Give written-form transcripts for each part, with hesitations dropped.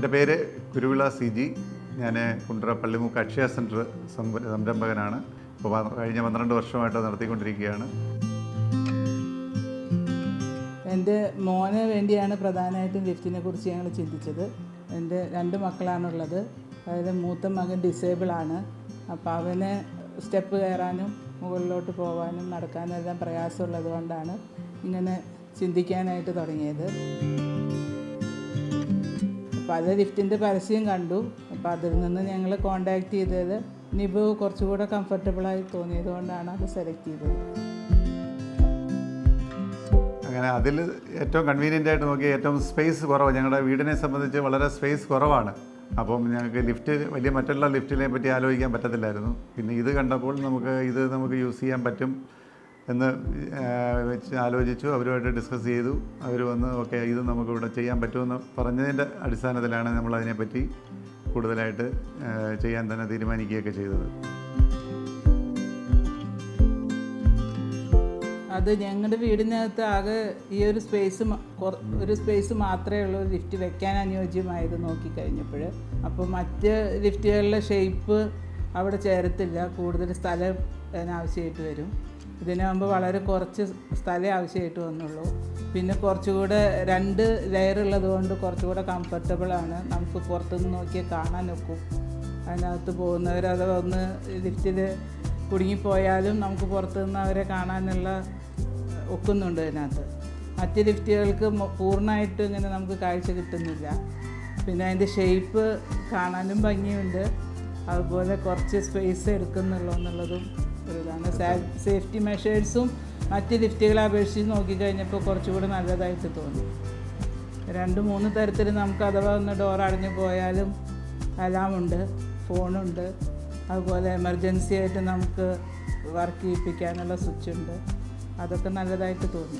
എൻ്റെ പേര് കുരുവിള CG. ഞാൻ കുണ്ടറ പള്ളിമുക്ക് അക്ഷയ സെൻറ്റർ സംരംഭകനാണ്. ഇപ്പോൾ കഴിഞ്ഞ 12 വർഷമായിട്ട് നടത്തിക്കൊണ്ടിരിക്കുകയാണ്. എൻ്റെ മോന് വേണ്ടിയാണ് പ്രധാനമായിട്ടും ലിഫ്റ്റിനെ കുറിച്ച് ഞങ്ങൾ ചിന്തിച്ചത്. എൻ്റെ 2 മക്കളാണുള്ളത്. അതിൽ മൂത്ത മകൻ ഡിസേബിളാണ്. അപ്പോൾ അവന് സ്റ്റെപ്പ് കയറാനും മുകളിലോട്ട് പോകാനും നടക്കാനും എല്ലാം പ്രയാസമുള്ളത് കൊണ്ടാണ് ഇങ്ങനെ ചിന്തിക്കാനായിട്ട് തുടങ്ങിയത്. പല ലിഫ്റ്റിൻ്റെ പരസ്യം കണ്ടു. അപ്പോൾ അതിൽ നിന്ന് ഞങ്ങൾ കോണ്ടാക്ട് ചെയ്തത് നിബു കുറച്ചുകൂടെ കംഫർട്ടബിളായി തോന്നിയത് കൊണ്ടാണ് അത് സെലക്ട് ചെയ്തത്. അങ്ങനെ അതിൽ ഏറ്റവും കൺവീനിയൻ്റ് ആയിട്ട് നോക്കി ഏറ്റവും സ്പേസ് കുറവ്. ഞങ്ങളുടെ വീടിനെ സംബന്ധിച്ച് വളരെ സ്പേസ് കുറവാണ്. അപ്പം ഞങ്ങൾക്ക് ലിഫ്റ്റ് മറ്റുള്ള ലിഫ്റ്റിനെ പറ്റി ആലോചിക്കാൻ പറ്റത്തില്ലായിരുന്നു. പിന്നെ ഇത് കണ്ടപ്പോൾ നമുക്ക് യൂസ് ചെയ്യാൻ പറ്റും എന്ന് വെച്ച് ആലോചിച്ചു. അവരുമായിട്ട് ഡിസ്കസ് ചെയ്തു. അവർ വന്ന് ഓക്കെ ഇത് നമുക്കിവിടെ ചെയ്യാൻ പറ്റുമെന്ന് പറഞ്ഞതിൻ്റെ അടിസ്ഥാനത്തിലാണ് നമ്മളതിനെപ്പറ്റി കൂടുതലായിട്ട് ചെയ്യാൻ തന്നെ തീരുമാനിക്കുകയൊക്കെ ചെയ്തത്. അത് ഞങ്ങളുടെ വീടിനകത്ത് ആകെ ഈ ഒരു സ്പേസ് മാത്രമേ ഉള്ളൂ ലിഫ്റ്റ് വെക്കാൻ അനുയോജ്യമായത് നോക്കിക്കഴിഞ്ഞപ്പോൾ. അപ്പോൾ മറ്റ് ലിഫ്റ്റുകളിലെ ഷേപ്പ് അവിടെ ചേരത്തില്ല, കൂടുതൽ സ്ഥലം അതിനാവശ്യമായിട്ട് വരും. ഇതിനാകുമ്പോൾ വളരെ കുറച്ച് സ്ഥലം ആവശ്യമായിട്ട് വന്നുള്ളൂ. പിന്നെ കുറച്ചുകൂടെ 2 ലെയർ ഉള്ളത് കൊണ്ട് കുറച്ചുകൂടെ കംഫർട്ടബിളാണ്. നമുക്ക് പുറത്തുനിന്ന് നോക്കിയാൽ കാണാൻ ഒക്കും. അതിനകത്ത് പോകുന്നവർ അഥവാ ഒന്ന് ലിഫ്റ്റിൽ കുടുങ്ങിപ്പോയാലും നമുക്ക് പുറത്തുനിന്ന് അവരെ കാണാനുള്ള ഒക്കുന്നുണ്ട് ഇതിനകത്ത്. മറ്റ് ലിഫ്റ്റുകൾക്ക് പൂർണ്ണമായിട്ടും ഇങ്ങനെ നമുക്ക് കാഴ്ച കിട്ടുന്നില്ല. പിന്നെ അതിൻ്റെ ഷേപ്പ് കാണാനും ഭംഗിയുണ്ട്, അതുപോലെ കുറച്ച് സ്പേസ് എടുക്കുന്നുള്ളൂ എന്നുള്ളതും ഒരു ഇതാണ്. സേഫ്റ്റി മെഷേഴ്സും മറ്റ് ലിഫ്റ്റുകളെ അപേക്ഷിച്ച് നോക്കിക്കഴിഞ്ഞപ്പോൾ കുറച്ചുകൂടി നല്ലതായിട്ട് തോന്നി. 2-3 തരത്തിൽ നമുക്ക് അഥവാ ഒന്ന് ഡോർ അടഞ്ഞു പോയാലും അലാമുണ്ട്, ഫോണുണ്ട്, അതുപോലെ എമർജൻസി ആയിട്ട് നമുക്ക് വർക്ക് ചെയ്യിപ്പിക്കാനുള്ള സ്വിച്ചുണ്ട്. അതൊക്കെ നല്ലതായിട്ട് തോന്നി.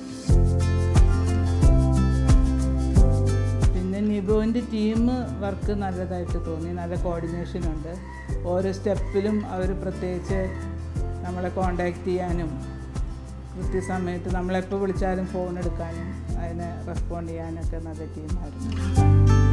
പിന്നെ നിബുവിൻ്റെ ടീം വർക്ക് നല്ലതായിട്ട് തോന്നി. നല്ല കോർഡിനേഷനുണ്ട്. ഓരോ സ്റ്റെപ്പിലും അവർ പ്രത്യേകിച്ച് നമ്മളെ കോണ്ടാക്ട് ചെയ്യാനും കൃത്യസമയത്ത് നമ്മളെപ്പോൾ വിളിച്ചാലും ഫോൺ എടുക്കാനും അതിനെ റെസ്പോണ്ട് ചെയ്യാനൊക്കെ നല്ല ടീമായിരുന്നു.